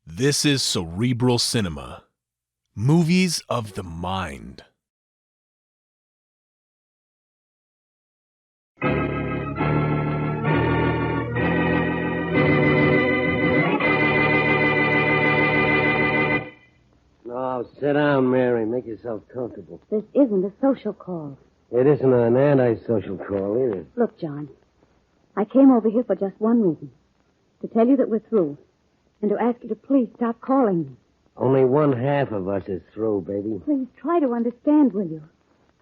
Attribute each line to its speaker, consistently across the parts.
Speaker 1: This is Cerebral Cinema. Movies of the mind.
Speaker 2: No, sit down, Mary. Make yourself comfortable.
Speaker 3: This isn't a social call.
Speaker 2: It isn't an antisocial call, either.
Speaker 3: Look, John, I came over here for just one reason. To tell you that we're through. And to ask you to please stop calling me.
Speaker 2: Only one half of us is through, baby.
Speaker 3: Please try to understand, will you?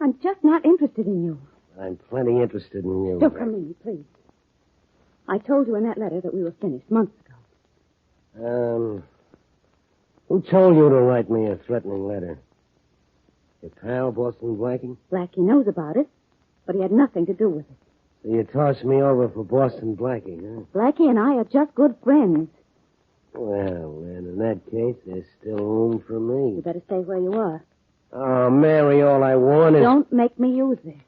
Speaker 3: I'm just not interested in you.
Speaker 2: I'm plenty interested in you.
Speaker 3: Don't come in, please. I told you in that letter that we were finished months ago.
Speaker 2: Who told you to write me a threatening letter? Your pal, Boston Blackie?
Speaker 3: Blackie knows about it, but he had nothing to do with it.
Speaker 2: So you tossed me over for Boston Blackie, huh?
Speaker 3: Blackie and I are just good friends.
Speaker 2: Well, then, in that case, there's still room for me.
Speaker 3: You better stay where you are.
Speaker 2: Oh, Mary, all I want is...
Speaker 3: Don't make me use this.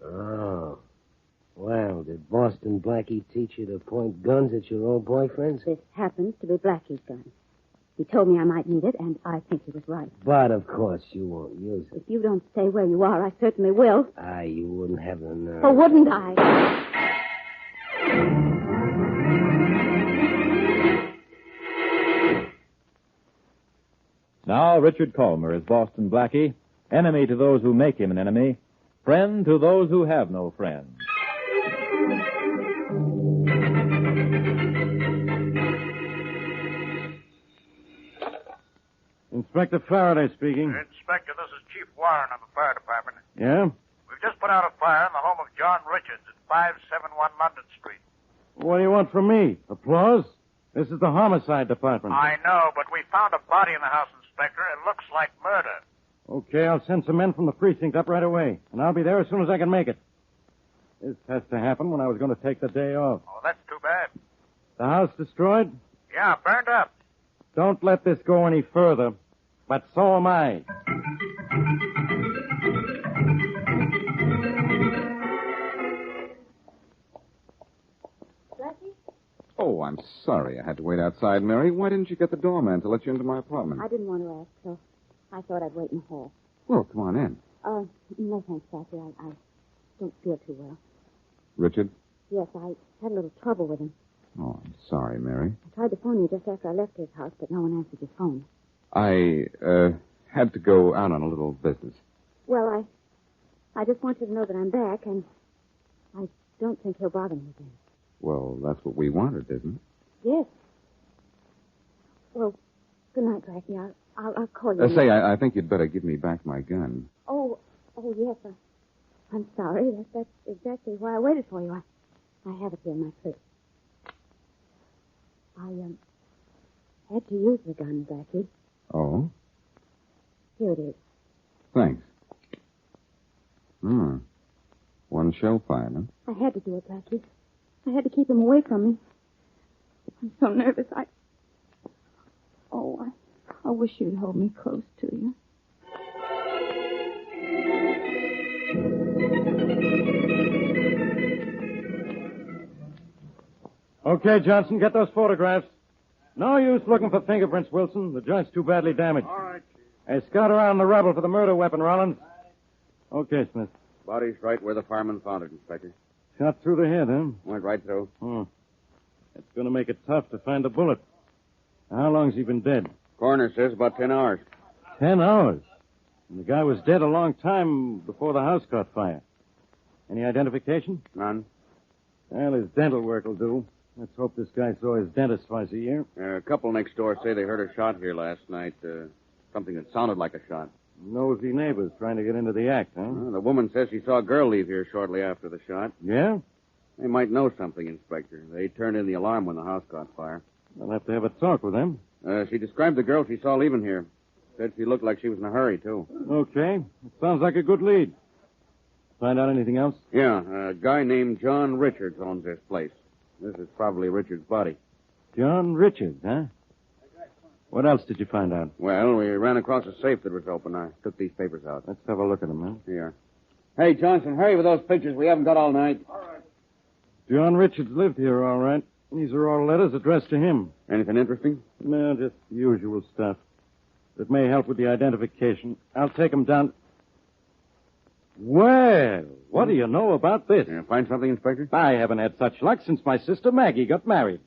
Speaker 2: Oh. Well, did Boston Blackie teach you to point guns at your old boyfriends?
Speaker 3: This happens to be Blackie's gun. He told me I might need it, and I think he was right.
Speaker 2: But, of course, you won't use it.
Speaker 3: If you don't stay where you are, I certainly will.
Speaker 2: You wouldn't have the nerve.
Speaker 3: Or wouldn't I?
Speaker 4: Now, Richard Colmer is Boston Blackie, enemy to those who make him an enemy, friend to those who have no friends.
Speaker 5: Inspector Faraday speaking.
Speaker 6: Inspector, this is Chief Warren of the Fire Department.
Speaker 5: Yeah?
Speaker 6: We've just put out a fire in the home of John Richards at 571 London Street.
Speaker 5: What do you want from me? Applause? This is the homicide department.
Speaker 6: I know, but we found a body in the house, Inspector. It looks like murder.
Speaker 5: Okay, I'll send some men from the precinct up right away, and I'll be there as soon as I can make it. This has to happen when I was going to take the day off.
Speaker 6: Oh, that's too bad.
Speaker 5: The house destroyed?
Speaker 6: Yeah, burned up.
Speaker 5: Don't let this go any further. But so am I.
Speaker 3: Blackie?
Speaker 7: Oh, I'm sorry I had to wait outside, Mary. Why didn't you get the doorman to let you into my apartment?
Speaker 3: I didn't want to ask, so I thought I'd wait in the hall.
Speaker 7: Well, come on in.
Speaker 3: No thanks, Blackie. I don't feel too well.
Speaker 7: Richard?
Speaker 3: Yes, I had a little trouble with him.
Speaker 7: Oh, I'm sorry, Mary.
Speaker 3: I tried to phone you just after I left his house, but no one answered his phone.
Speaker 7: I, had to go out on a little business.
Speaker 3: Well, I just want you to know that I'm back, and I don't think he'll bother me again.
Speaker 7: Well, that's what we wanted, isn't it?
Speaker 3: Yes. Well, good night, Blackie. I'll call you.
Speaker 7: Say, I think you'd better give me back my gun.
Speaker 3: Oh, yes. I'm sorry. That's exactly why I waited for you. I have it here in my purse. I had to use the gun, Blackie.
Speaker 7: Oh?
Speaker 3: Here it is.
Speaker 7: Thanks. One shell fire, huh?
Speaker 3: I had to do it, Blackie. I had to keep him away from me. I'm so nervous. I wish you'd hold me close to you.
Speaker 5: Okay, Johnson, get those photographs. No use looking for fingerprints, Wilson. The joint's too badly damaged.
Speaker 6: All right, Chief.
Speaker 5: Hey, scout around the rubble for the murder weapon, Rollins. Okay, Smith.
Speaker 8: Body's right where the fireman found it, Inspector.
Speaker 5: Shot through the head, huh?
Speaker 8: Went right through.
Speaker 5: It's going to make it tough to find a bullet. How long's he been dead?
Speaker 8: Coroner says about 10 hours.
Speaker 5: 10 hours. And the guy was dead a long time before the house caught fire. Any identification?
Speaker 8: None.
Speaker 5: Well, his dental work will do. Let's hope this guy saw his dentist twice a year.
Speaker 8: A couple next door say they heard a shot here last night. Something that sounded like a shot.
Speaker 5: Nosy neighbors trying to get into the act, huh?
Speaker 8: The woman says she saw a girl leave here shortly after the shot.
Speaker 5: Yeah?
Speaker 8: They might know something, Inspector. They turned in the alarm when the house caught fire.
Speaker 5: I'll have to have a talk with them.
Speaker 8: She described the girl she saw leaving here. Said she looked like she was in a hurry, too.
Speaker 5: Okay. It sounds like a good lead. Find out anything else?
Speaker 8: Yeah, a guy named John Richards owns this place. This is probably Richards' body.
Speaker 5: John Richards, huh? What else did you find out?
Speaker 8: Well, we ran across a safe that was open. I took these papers out.
Speaker 5: Let's have a look at them, huh?
Speaker 8: Here. Hey, Johnson, hurry with those pictures. We haven't got all night.
Speaker 5: John Richards lived here, all right. These are all letters addressed to him.
Speaker 8: Anything interesting?
Speaker 5: No, just the usual stuff. It may help with the identification. I'll take them down. Well, what do you know about this?
Speaker 8: Yeah, find something, Inspector?
Speaker 5: I haven't had such luck since my sister Maggie got married.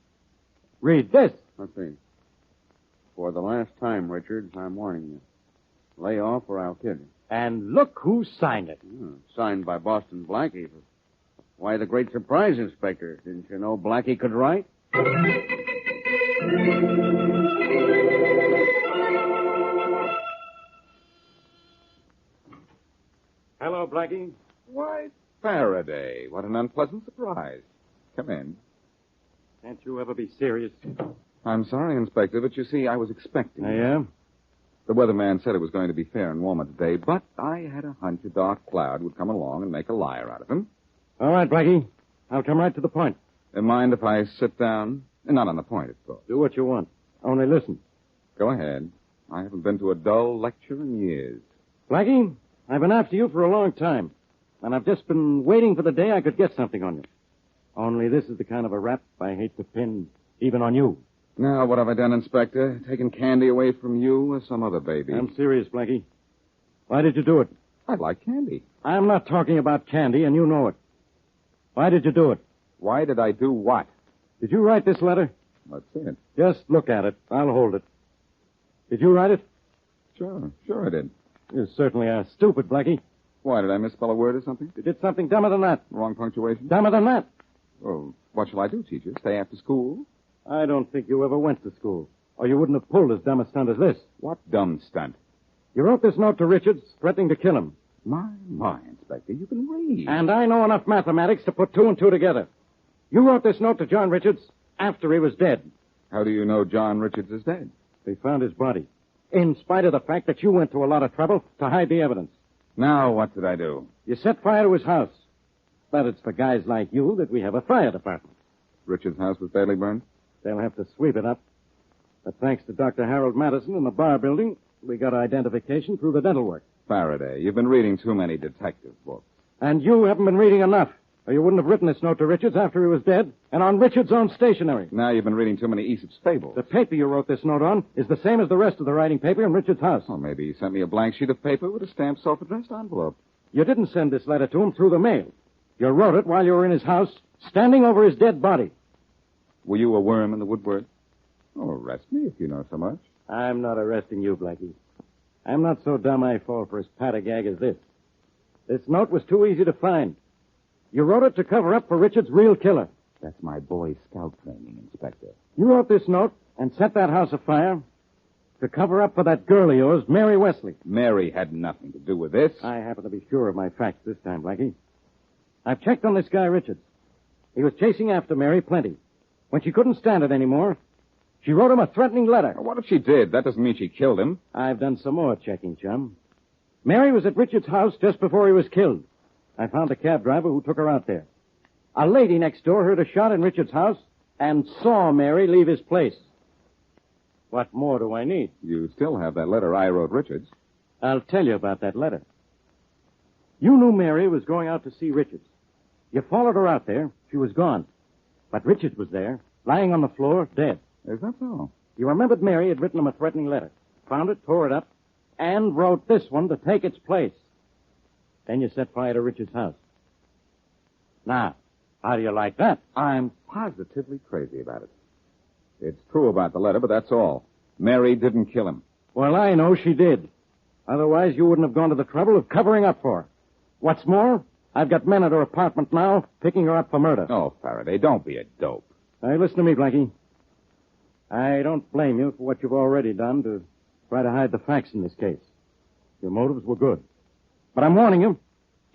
Speaker 5: Read this.
Speaker 8: Let's see. For the last time, Richards, I'm warning you. Lay off or I'll kill you.
Speaker 5: And look who signed it.
Speaker 8: Signed by Boston Blackie. Why the great surprise, Inspector? Didn't you know Blackie could write?
Speaker 5: Hello, Blackie.
Speaker 7: Why, Faraday. What an unpleasant surprise. Come in.
Speaker 5: Can't you ever be serious?
Speaker 7: I'm sorry, Inspector, but you see, I was expecting
Speaker 5: I
Speaker 7: you.
Speaker 5: am?
Speaker 7: The weatherman said it was going to be fair and warmer today, but I had a hunch a dark cloud would come along and make a liar out of him.
Speaker 5: All right, Blackie. I'll come right to the point.
Speaker 7: Mind if I sit down? Not on the point, of course.
Speaker 5: Do what you want. Only listen.
Speaker 7: Go ahead. I haven't been to a dull lecture in years.
Speaker 5: Blackie, I've been after you for a long time, and I've just been waiting for the day I could get something on you. Only this is the kind of a rap I hate to pin even on you.
Speaker 7: Now, what have I done, Inspector? Taken candy away from you or some other baby?
Speaker 5: I'm serious, Blackie. Why did you do it?
Speaker 7: I like candy.
Speaker 5: I'm not talking about candy, and you know it. Why did you do it?
Speaker 7: Why did I do what?
Speaker 5: Did you write this letter?
Speaker 7: Let's see it.
Speaker 5: Just look at it. I'll hold it. Did you write it?
Speaker 7: Sure I did.
Speaker 5: You certainly are stupid, Blackie.
Speaker 7: Why, did I misspell a word or something?
Speaker 5: You did something dumber than that.
Speaker 7: Wrong punctuation?
Speaker 5: Dumber than that.
Speaker 7: Well, what shall I do, teacher? Stay after school?
Speaker 5: I don't think you ever went to school, or you wouldn't have pulled as dumb a stunt as this.
Speaker 7: What dumb stunt?
Speaker 5: You wrote this note to Richards, threatening to kill him.
Speaker 7: My, Inspector, you can read.
Speaker 5: And I know enough mathematics to put two and two together. You wrote this note to John Richards after he was dead.
Speaker 7: How do you know John Richards is dead?
Speaker 5: They found his body, in spite of the fact that you went to a lot of trouble to hide the evidence.
Speaker 7: Now, what did I do?
Speaker 5: You set fire to his house. But it's for guys like you that we have a fire department.
Speaker 7: Richards' house was badly burned?
Speaker 5: They'll have to sweep it up. But thanks to Dr. Harold Madison in the bar building, we got identification through the dental work.
Speaker 7: Faraday, you've been reading too many detective books.
Speaker 5: And you haven't been reading enough, or you wouldn't have written this note to Richards after he was dead, and on Richards' own stationery.
Speaker 7: Now you've been reading too many Aesop's fables.
Speaker 5: The paper you wrote this note on is the same as the rest of the writing paper in Richards' house.
Speaker 7: Well, maybe he sent me a blank sheet of paper with a stamped self-addressed envelope.
Speaker 5: You didn't send this letter to him through the mail. You wrote it while you were in his house, standing over his dead body.
Speaker 7: Were you a worm in the woodwork? Oh, arrest me if you know so much.
Speaker 5: I'm not arresting you, Blackie. I'm not so dumb I fall for as pat a gag as this. This note was too easy to find. You wrote it to cover up for Richard's real killer.
Speaker 7: That's my Boy Scout training, Inspector.
Speaker 5: You wrote this note and set that house afire to cover up for that girl of yours, Mary Wesley.
Speaker 7: Mary had nothing to do with this.
Speaker 5: I happen to be sure of my facts this time, Blackie. I've checked on this guy, Richards. He was chasing after Mary plenty. When she couldn't stand it anymore, she wrote him a threatening letter.
Speaker 7: What if she did? That doesn't mean she killed him.
Speaker 5: I've done some more checking, chum. Mary was at Richards' house just before he was killed. I found a cab driver who took her out there. A lady next door heard a shot in Richards' house and saw Mary leave his place. What more do I need?
Speaker 7: You still have that letter I wrote Richards.
Speaker 5: I'll tell you about that letter. You knew Mary was going out to see Richards. You followed her out there. She was gone. But Richards was there, lying on the floor, dead.
Speaker 7: Is that so?
Speaker 5: You remembered Mary had written him a threatening letter. Found it, tore it up, and wrote this one to take its place. Then you set fire to Richards' house. Now, how do you like that?
Speaker 7: I'm positively crazy about it. It's true about the letter, but that's all. Mary didn't kill him.
Speaker 5: Well, I know she did. Otherwise, you wouldn't have gone to the trouble of covering up for her. What's more, I've got men at her apartment now picking her up for murder.
Speaker 7: Oh, Faraday, don't be a dope.
Speaker 5: Hey, listen to me, Blackie. I don't blame you for what you've already done to try to hide the facts in this case. Your motives were good. But I'm warning you,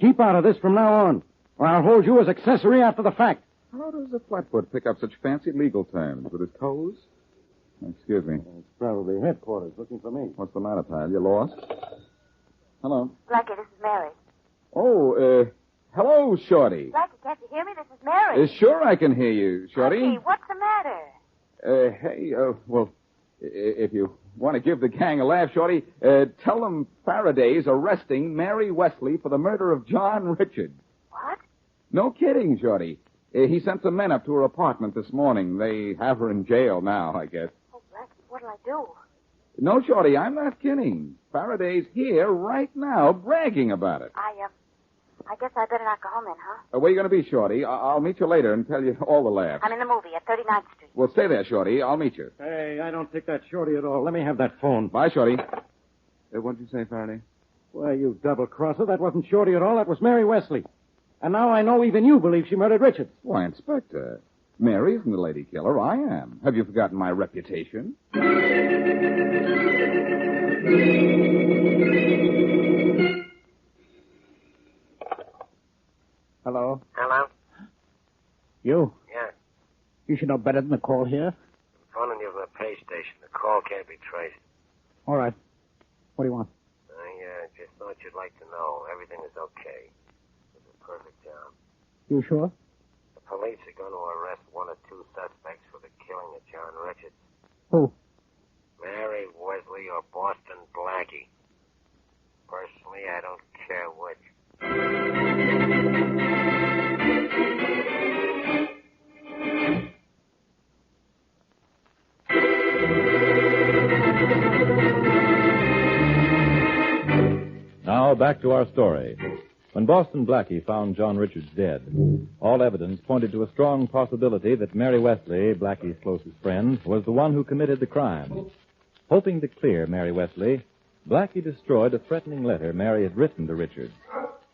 Speaker 5: keep out of this from now on, or I'll hold you as accessory after the fact.
Speaker 7: How does a flatfoot pick up such fancy legal terms? With his toes? Excuse me.
Speaker 5: It's probably headquarters looking for me.
Speaker 7: What's the matter, pal? You lost? Hello.
Speaker 9: Blackie, this is Mary.
Speaker 7: Oh, hello, Shorty.
Speaker 9: Blackie, can't you hear me? This is Mary.
Speaker 7: Sure I can hear you, Shorty.
Speaker 9: Blackie, what's the matter?
Speaker 7: Hey, well, if you want to give the gang a laugh, Shorty, tell them Faraday's arresting Mary Wesley for the murder of John Richards.
Speaker 9: What?
Speaker 7: No kidding, Shorty. He sent some men up to her apartment this morning. They have her in jail now, I guess.
Speaker 9: Oh, Blackie, what'll I do?
Speaker 7: No, Shorty, I'm not kidding. Faraday's here right now bragging about it.
Speaker 9: I guess I better not go home then, huh?
Speaker 7: Where you going to be, Shorty? I'll meet you later and tell you all the laughs.
Speaker 9: I'm in the movie at 39th Street.
Speaker 7: Well, stay there, Shorty. I'll meet you.
Speaker 5: Hey, I don't think that's Shorty at all. Let me have that phone.
Speaker 7: Bye, Shorty. What'd you say, Faraday?
Speaker 5: Why, you double-crosser, that wasn't Shorty at all. That was Mary Wesley. And now I know even you believe she murdered Richard.
Speaker 7: Why, Inspector, Mary isn't the lady killer. I am. Have you forgotten my reputation?
Speaker 10: Hello?
Speaker 6: Hello?
Speaker 10: You?
Speaker 6: Yeah.
Speaker 10: You should know better than to call here.
Speaker 6: I'm phoning you from the pay station. The call can't be traced.
Speaker 10: All right. What do you want?
Speaker 6: I just thought you'd like to know everything is okay. It's a perfect job.
Speaker 10: You sure?
Speaker 6: The police are going to arrest one or two suspects for the killing of John Richards.
Speaker 10: Who?
Speaker 6: Mary Wesley or Boston Blackie. Personally, I don't care which.
Speaker 4: Now, back to our story. When Boston Blackie found John Richards dead, all evidence pointed to a strong possibility that Mary Wesley, Blackie's closest friend, was the one who committed the crime. Hoping to clear Mary Wesley, Blackie destroyed a threatening letter Mary had written to Richards,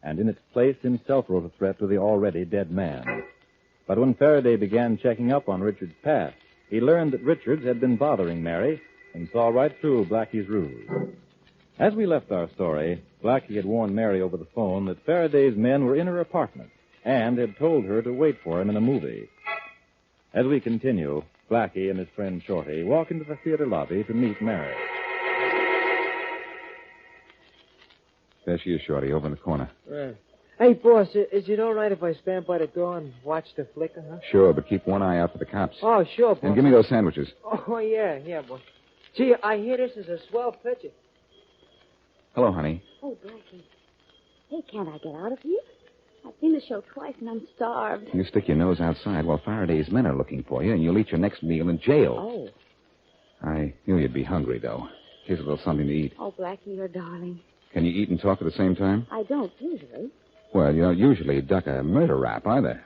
Speaker 4: and in its place himself wrote a threat to the already dead man. But when Faraday began checking up on Richards' past, he learned that Richards had been bothering Mary and saw right through Blackie's ruse. As we left our story, Blackie had warned Mary over the phone that Faraday's men were in her apartment and had told her to wait for him in a movie. As we continue, Blackie and his friend Shorty walk into the theater lobby to meet Mary.
Speaker 7: There she is, Shorty, over in the corner.
Speaker 11: Hey, boss, is it all right if I stand by the door and watch the flicker, huh?
Speaker 7: Sure, but keep one eye out for the cops.
Speaker 11: Oh, sure, boss.
Speaker 7: And give me those sandwiches.
Speaker 11: Oh, yeah, boss. Gee, I hear this is a swell picture.
Speaker 7: Hello, honey.
Speaker 3: Oh, Blackie. Hey, can't I get out of here? I've seen the show twice and I'm starved.
Speaker 7: You stick your nose outside while Faraday's men are looking for you, and you'll eat your next meal in jail.
Speaker 3: Oh.
Speaker 7: I knew you'd be hungry, though. Here's a little something to eat.
Speaker 3: Oh, Blackie, you're darling.
Speaker 7: Can you eat and talk at the same time?
Speaker 3: I don't usually.
Speaker 7: Well, you don't usually duck a murder rap, either.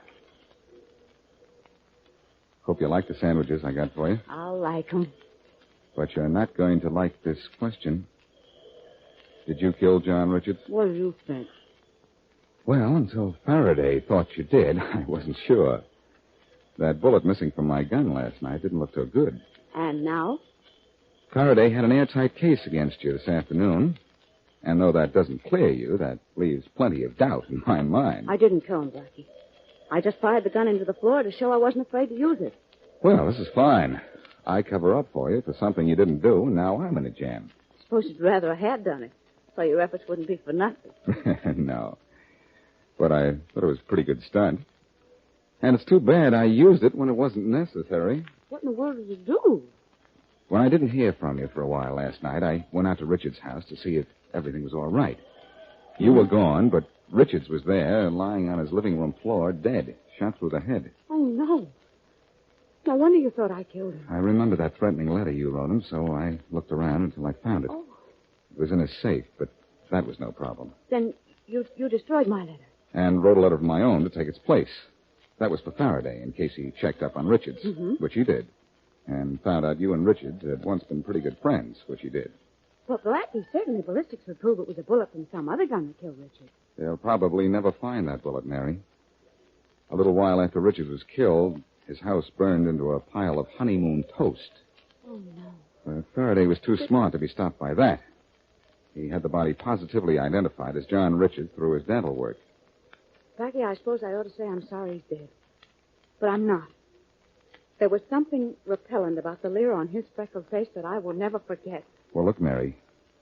Speaker 7: Hope you like the sandwiches I got for you.
Speaker 3: I'll like 'em.
Speaker 7: But you're not going to like this question. Did you kill John Richards?
Speaker 11: What do you think?
Speaker 7: Well, until Faraday thought you did, I wasn't sure. That bullet missing from my gun last night didn't look so good.
Speaker 3: And now?
Speaker 7: Faraday had an airtight case against you this afternoon. And though that doesn't clear you, that leaves plenty of doubt in my mind.
Speaker 3: I didn't kill him, Blackie. I just fired the gun into the floor to show I wasn't afraid to use it.
Speaker 7: Well, this is fine. I cover up for you for something you didn't do, and now I'm in a jam.
Speaker 3: Suppose you'd rather I had done it, so your efforts wouldn't be for nothing.
Speaker 7: No. But I thought it was a pretty good stunt. And it's too bad I used it when it wasn't necessary.
Speaker 3: What in the world did you do?
Speaker 7: When I didn't hear from you for a while last night, I went out to Richards' house to see if everything was all right. You were gone, but Richards was there, lying on his living room floor, dead, shot through the head.
Speaker 3: Oh, no. No wonder you thought I killed him.
Speaker 7: I remember that threatening letter you wrote him, so I looked around until I found it.
Speaker 3: Oh.
Speaker 7: It was in his safe, but that was no problem.
Speaker 3: Then you destroyed my letter.
Speaker 7: And wrote a letter of my own to take its place. That was for Faraday, in case he checked up on Richards, which he did. And found out you and Richards had once been pretty good friends, which he did.
Speaker 3: Well, Blackie, certainly ballistics would prove it was a bullet from some other gun that killed Richard.
Speaker 7: They'll probably never find that bullet, Mary. A little while after Richards was killed, his house burned into a pile of honeymoon toast.
Speaker 3: Oh, no.
Speaker 7: Faraday was too smart to be stopped by that. He had the body positively identified as John Richards through his dental work.
Speaker 3: Blackie, I suppose I ought to say I'm sorry he's dead. But I'm not. There was something repellent about the leer on his freckled face that I will never forget.
Speaker 7: Well, look, Mary,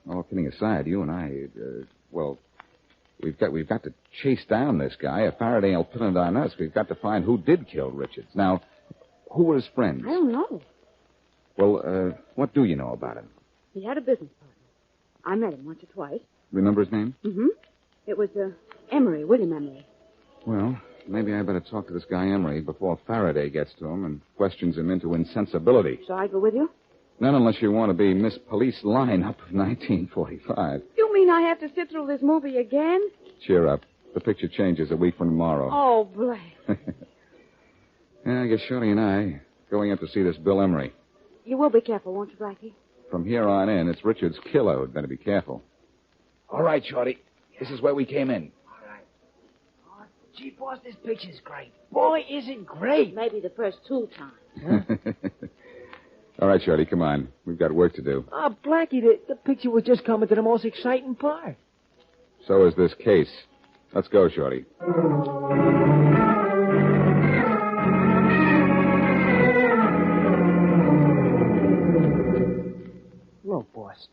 Speaker 7: all kidding aside, you and I, we've got to chase down this guy. If Faraday will put it on us, we've got to find who did kill Richards. Now, who were his friends?
Speaker 3: I don't know.
Speaker 7: Well, what do you know about him?
Speaker 3: He had a business partner. I met him once or twice.
Speaker 7: Remember his name?
Speaker 3: Mm-hmm. It was, Emery, William Emery.
Speaker 7: Well, maybe I better talk to this guy Emery before Faraday gets to him and questions him into insensibility.
Speaker 3: Shall I go with you?
Speaker 7: Not unless you want to be Miss Police Lineup of 1945.
Speaker 3: You mean I have to sit through this movie again?
Speaker 7: Cheer up. The picture changes a week from tomorrow.
Speaker 3: Oh, Blake.
Speaker 7: Yeah, I guess Shorty and I going up to see this Bill Emery.
Speaker 3: You will be careful, won't you, Blackie?
Speaker 7: From here on in, it's Richard's killer who'd better be careful.
Speaker 12: All right, Shorty. This is where we came in.
Speaker 11: All right. Oh, gee, boss, this picture's great. Boy, is it great.
Speaker 3: Maybe the first 2 times.
Speaker 7: All right, Shorty, come on. We've got work to do.
Speaker 11: Blackie, the picture was just coming to the most exciting part.
Speaker 7: So is this case. Let's go, Shorty.
Speaker 11: Look, boss,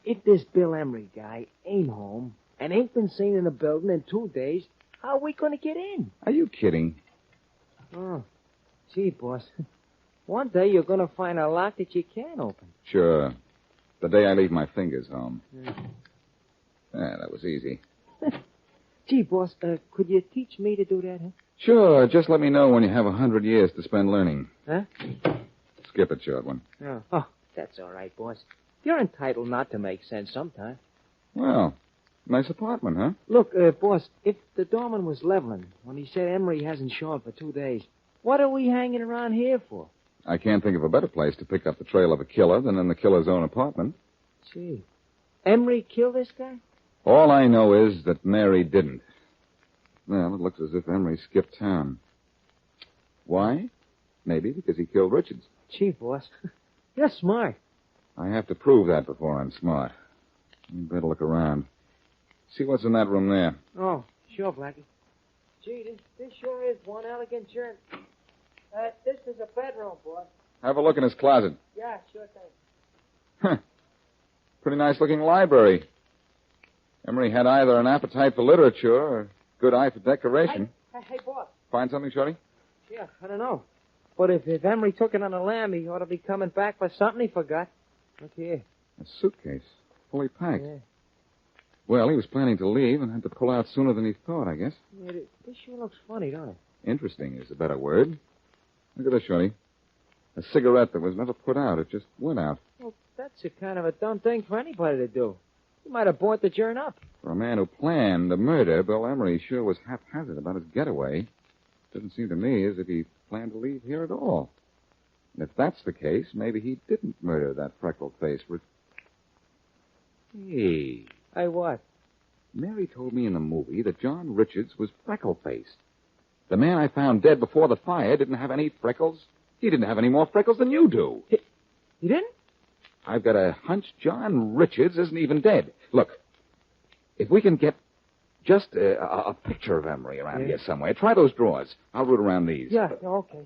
Speaker 11: if this Bill Emery guy ain't home and ain't been seen in the building in 2 days, how are we going to get in?
Speaker 7: Are you kidding?
Speaker 11: Oh, gee, boss. One day you're going to find a lock that you can't open.
Speaker 7: Sure. The day I leave my fingers home. Yeah, that was easy.
Speaker 11: Gee, boss, could you teach me to do that, huh?
Speaker 7: Sure, just let me know when you have 100 years to spend learning.
Speaker 11: Huh?
Speaker 7: Skip it, short one.
Speaker 11: Oh, that's all right, boss. You're entitled not to make sense sometime.
Speaker 7: Well, nice apartment, huh?
Speaker 11: Look, boss, if the doorman was leveling when he said Emery hasn't shown for 2 days, what are we hanging around here for?
Speaker 7: I can't think of a better place to pick up the trail of a killer than in the killer's own apartment.
Speaker 11: Gee, Emery killed this guy?
Speaker 7: All I know is that Mary didn't. Well, it looks as if Emery skipped town. Why? Maybe because he killed Richards.
Speaker 11: Gee, boss, you're smart.
Speaker 7: I have to prove that before I'm smart. You better look around. See what's in that room there.
Speaker 11: Oh, sure, Blackie. Gee, this sure is one elegant journey. This is a bedroom, boss.
Speaker 7: Have a look in his closet.
Speaker 11: Yeah, sure thing.
Speaker 7: Huh. Pretty nice-looking library. Emery had either an appetite for literature or a good eye for decoration.
Speaker 11: Hey, boss.
Speaker 7: Find something, Shorty?
Speaker 11: Yeah, I don't know. But if Emery took it on a lamb, he ought to be coming back for something he forgot. Look here.
Speaker 7: A suitcase, fully packed.
Speaker 11: Yeah.
Speaker 7: Well, he was planning to leave and had to pull out sooner than he thought, I guess.
Speaker 11: Yeah, this sure looks funny, don't it?
Speaker 7: Interesting is a better word. Look at this, Shorty. A cigarette that was never put out. It just went out.
Speaker 11: Well, that's a kind of a dumb thing for anybody to do. He might have bought the joint up.
Speaker 7: For a man who planned the murder, Bill Emery sure was haphazard about his getaway. Doesn't seem to me as if he planned to leave here at all. And if that's the case, maybe he didn't murder that freckled face. Hey.
Speaker 11: Hey, what?
Speaker 7: Mary told me in the movie that John Richards was freckle-faced. The man I found dead before the fire didn't have any freckles. He didn't have any more freckles than you do.
Speaker 11: He didn't?
Speaker 7: I've got a hunch John Richards isn't even dead. Look, if we can get just a picture of Emery around here somewhere, try those drawers. I'll root around these.
Speaker 11: Yeah, okay.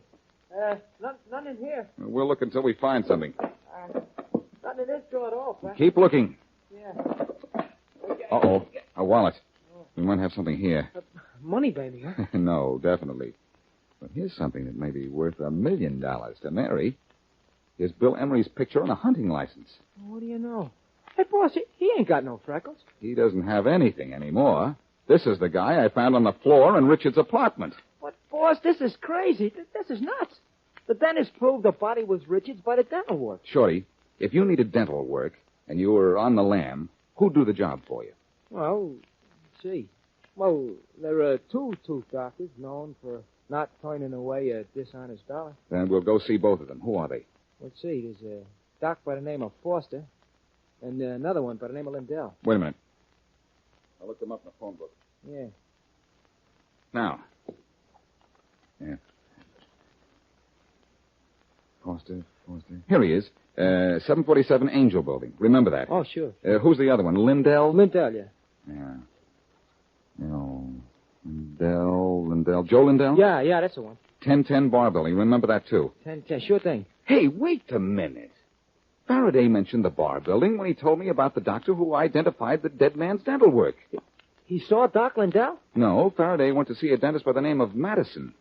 Speaker 11: None in here.
Speaker 7: We'll look until we find something.
Speaker 11: Nothing in this drawer at all, Frank.
Speaker 7: Keep looking.
Speaker 11: Yeah.
Speaker 7: Uh-oh, a wallet. We might have something here.
Speaker 11: Money, baby, huh?
Speaker 7: No, definitely. But here's something that may be worth $1 million to Mary. Here's Bill Emery's picture on a hunting license.
Speaker 11: What do you know? Hey, boss, he ain't got no freckles.
Speaker 7: He doesn't have anything anymore. This is the guy I found on the floor in Richard's apartment.
Speaker 11: What, boss? This is crazy. This is nuts. The dentist proved the body was Richard's by the dental work.
Speaker 7: Shorty, if you needed dental work and you were on the lam, who'd do the job for you?
Speaker 11: Well, see. Well, there are 2 tooth doctors known for not turning away a dishonest dollar.
Speaker 7: Then we'll go see both of them. Who are they?
Speaker 11: Let's see. There's a doc by the name of Foster and another one by the name of Lindell.
Speaker 7: Wait a minute. I'll look them up in the phone book.
Speaker 11: Yeah.
Speaker 7: Now. Yeah. Foster. Here he is. 747 Angel Building. Remember that.
Speaker 11: Oh, sure.
Speaker 7: Who's the other one? Lindell?
Speaker 11: Lindell, yeah.
Speaker 7: Yeah. No. Lindell. Joe Lindell?
Speaker 11: Yeah, that's the one.
Speaker 7: 1010 Bar Building. Remember that, too.
Speaker 11: 1010, sure thing.
Speaker 7: Hey, wait a minute. Faraday mentioned the bar building when he told me about the doctor who identified the dead man's dental work.
Speaker 11: He saw Doc Lindell?
Speaker 7: No, Faraday went to see a dentist by the name of Madison.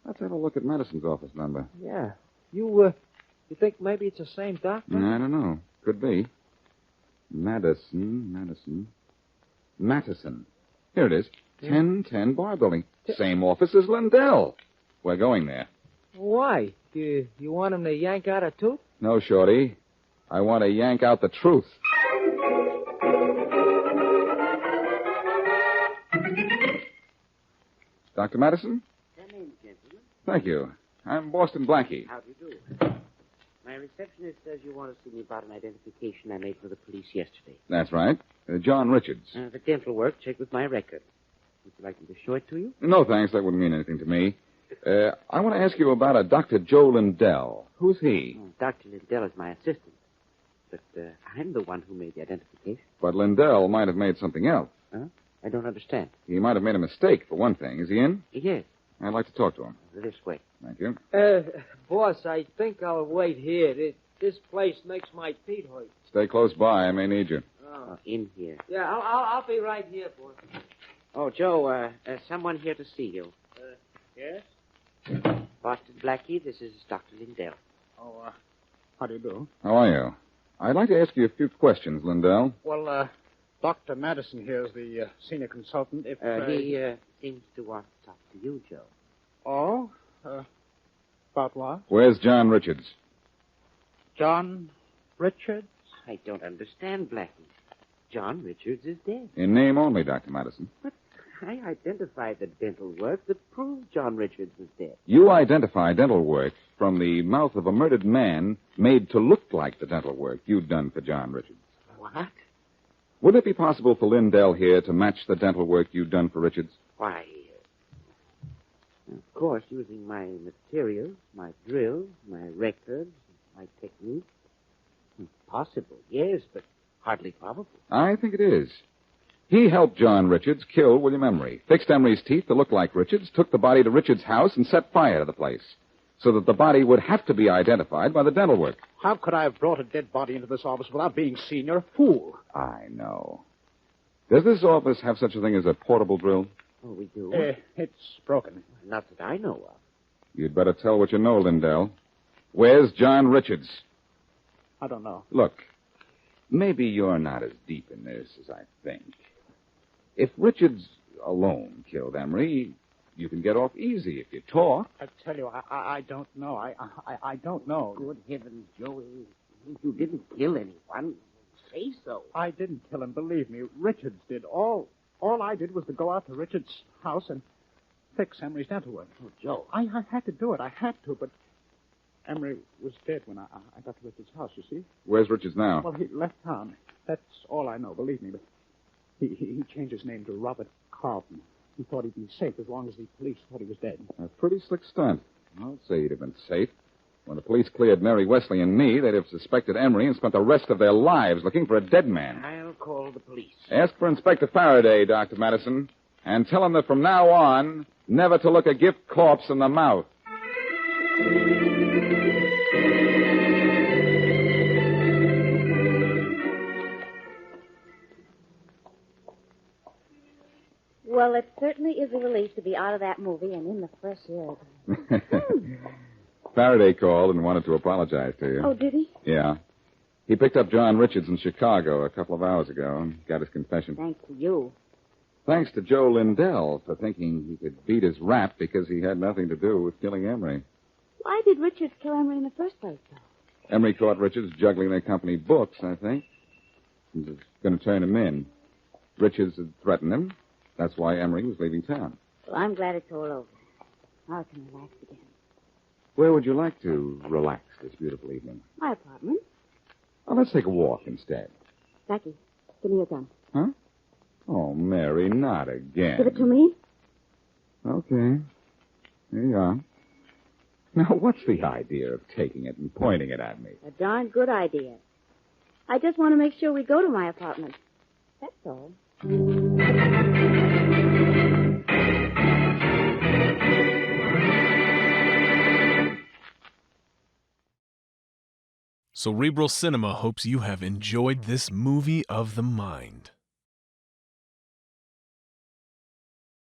Speaker 7: Let's have a look at Madison's office number.
Speaker 11: Yeah. You think maybe it's the same doctor?
Speaker 7: I don't know. Could be. Madison. Here it is. 1010 Bar Building. Same office as Lindell. We're going there.
Speaker 11: Why? You want him to yank out a tooth?
Speaker 7: No, Shorty. I want to yank out the truth. Dr. Madison?
Speaker 13: Come in, gentlemen.
Speaker 7: Thank you. I'm Boston Blackie.
Speaker 13: How do you do? My receptionist says you want to see me about an identification I made for the police yesterday.
Speaker 7: That's right. John Richards.
Speaker 13: The dental work checked with my record. Would you like me to show it to you?
Speaker 7: No, thanks. That wouldn't mean anything to me. I want to ask you about a Dr. Joe Lindell. Who's he?
Speaker 13: Dr. Lindell is my assistant. But I'm the one who made the identification.
Speaker 7: But Lindell might have made something else.
Speaker 13: Huh? I don't understand.
Speaker 7: He might have made a mistake, for one thing. Is he in?
Speaker 13: Yes.
Speaker 7: I'd like to talk to him.
Speaker 13: This way.
Speaker 7: Thank you.
Speaker 11: Boss, I think I'll wait here. This place makes my feet hurt.
Speaker 7: Stay close by. I may need you.
Speaker 13: Oh, in here.
Speaker 11: Yeah, I'll be right here, boss.
Speaker 13: Oh, Joe, someone here to see you.
Speaker 10: Yes?
Speaker 13: Boston Blackie, this is Dr. Lindell.
Speaker 10: Oh, how do you do?
Speaker 7: How are you? I'd like to ask you a few questions, Lindell.
Speaker 10: Well, Dr. Madison here is the senior consultant. If
Speaker 13: he seems to want to talk to you, Joe.
Speaker 10: Oh? About what?
Speaker 7: Where's John Richards?
Speaker 10: John Richards?
Speaker 13: I don't understand, Blackie. John Richards is dead.
Speaker 7: In name only, Dr. Madison.
Speaker 13: But I identified the dental work that proves John Richards was dead.
Speaker 7: You identify dental work from the mouth of a murdered man made to look like the dental work you'd done for John Richards.
Speaker 13: What?
Speaker 7: Would it be possible for Lindell here to match the dental work you'd done for Richards?
Speaker 13: Why, of course, using my materials, my drills, my records, my technique. Possible, yes, but hardly probable.
Speaker 7: I think it is. He helped John Richards kill William Emery, fixed Emery's teeth to look like Richards, took the body to Richards' house, and set fire to the place, so that the body would have to be identified by the dental work.
Speaker 10: How could I have brought a dead body into this office without being seen? You're a fool.
Speaker 7: I know. Does this office have such a thing as a portable drill?
Speaker 13: Oh, we do?
Speaker 10: It's broken.
Speaker 13: Not that I know of.
Speaker 7: You'd better tell what you know, Lindell. Where's John Richards?
Speaker 10: I don't know.
Speaker 7: Look, maybe you're not as deep in this as I think. If Richards alone killed Emery, you can get off easy if you talk.
Speaker 10: I tell you, I don't know. I don't know.
Speaker 13: Good heavens, Joey. You didn't kill anyone. Say so.
Speaker 10: I didn't kill him, believe me. Richards did. All I did was to go out to Richards' house and fix Emery's dental work.
Speaker 13: Oh, Joe.
Speaker 10: I had to do it. I had to, but Emery was dead when I got to Richards' house, you see.
Speaker 7: Where's Richards now?
Speaker 10: Well, he left town. That's all I know, believe me. But he changed his name to Robert Carlton. He thought he'd be safe as long as the police thought he was dead.
Speaker 7: A pretty slick stunt. I'll say he'd have been safe. When the police cleared Mary Wesley and me, they'd have suspected Emery and spent the rest of their lives looking for a dead man.
Speaker 13: I'll call the police.
Speaker 7: Ask for Inspector Faraday, Dr. Madison, and tell him that from now on, never to look a gift corpse in the mouth.
Speaker 9: Well, it certainly is a relief to be out of that movie and in the fresh air.
Speaker 7: Faraday called and wanted to apologize to you.
Speaker 9: Oh, did he?
Speaker 7: Yeah. He picked up John Richards in Chicago a couple of hours ago and got his confession.
Speaker 9: Thanks to you.
Speaker 7: Thanks to Joe Lindell for thinking he could beat his rap because he had nothing to do with killing Emery.
Speaker 9: Why did Richards kill Emery in the first place, though?
Speaker 7: Emery caught Richards juggling their company books, I think. He was going to turn him in. Richards had threatened him. That's why Emery was leaving town.
Speaker 9: Well, I'm glad it's all over. Now I can relax again.
Speaker 7: Where would you like to relax this beautiful evening?
Speaker 9: My apartment.
Speaker 7: Oh, let's take a walk instead.
Speaker 9: Blackie, give me your gun.
Speaker 7: Huh? Oh, Mary, not again.
Speaker 9: Give it to me.
Speaker 7: Okay. Here you are. Now, what's the idea of taking it and pointing it at me?
Speaker 9: A darn good idea. I just want to make sure we go to my apartment. That's all.
Speaker 1: Cerebral Cinema hopes you have enjoyed this movie of the mind.